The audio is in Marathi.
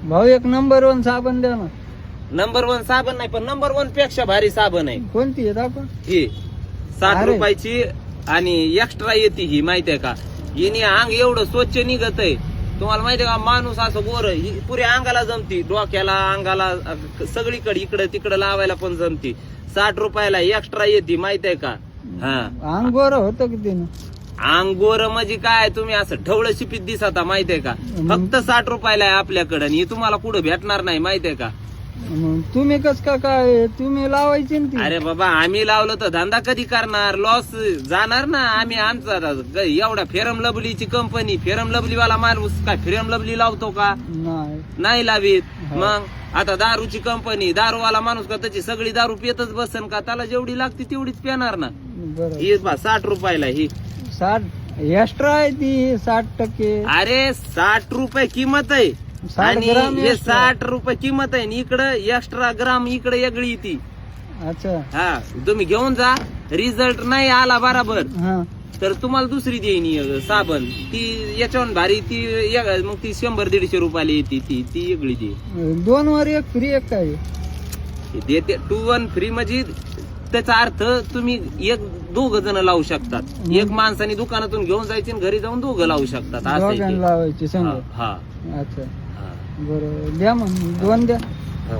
भाऊ एक नंबर 1 साबण द्या ना. नंबर 1 साबण नाही, पण नंबर 1 पेक्षा भारी साबण आहे कोणती आहे दाखवा. ही 60 अरे. रुपयाची आणि एक्स्ट्रा येते ही, माहितीये का. हिने अंग एवढं स्वच्छ निघत आहे. तुम्हाला माहितीये का, माणूस असं गोर पुऱ्या अंगाला जमती, डोक्याला, अंगाला, सगळीकडे इकडे तिकडे लावायला पण जमती. 60 रुपयाला एक्स्ट्रा येते, माहितीये का. हा, अंगोर होतं की तिनं. अंगोर म्हणजे काय, तुम्ही असं ढवळ शिपीत दिसता, माहितीये का. फक्त 60 रुपयाला आहे आपल्याकडे, आणि हे तुम्हाला कुठं भेटणार नाही, माहितीये का. मग तुम्ही कस का काय तुम्ही लावायची ना ती. अरे बाबा, आम्ही लावलं तर धंदा कधी करणार, लॉस जाणार ना. आम्ही आमचा एवढा फेरम लवलीची कंपनी, फेरम लवलीवाला माणूस काय फेरम लवली लावतो का, नाही. नाही लावीत. मग आता दारूची कंपनी, दारूवाला माणूस का त्याची सगळी दारू पितच बसन का, त्याला जेवढी लागते तेवढीच पिणार ना. बरं. ही 60 रुपयाला ही. 60 एक्स्ट्रा आहे ती 60%. अरे 60 रुपये किंमत आहे, 60 आणि ग्राम हे extra. 60 रुपये किंमत आहे, आणि इकडं एक्स्ट्रा ग्राम इकडे वेगळी ती. अच्छा. हा, तुम्ही घेऊन जा. रिझल्ट नाही आला बराबर हा. तर तुम्हाला दुसरी देईन साबण, ती याच्यावर भारी, ती मग ती 100-150 रुपयाला येते, ती वेगळी ती 2 वर 1 फ्री एक काय. देते. 2 1 फ्री म्हणजे त्याचा अर्थ तुम्ही दोघं जण लावू शकतात. एक माणसाने दुकानातून घेऊन जायचे आणि घरी जाऊन दोघं लावू शकतात, असं आहे दोघांना ते. लावायची हा, संग. हा, अच्छा. हा. बरं द्या मग 2 द्या. हा.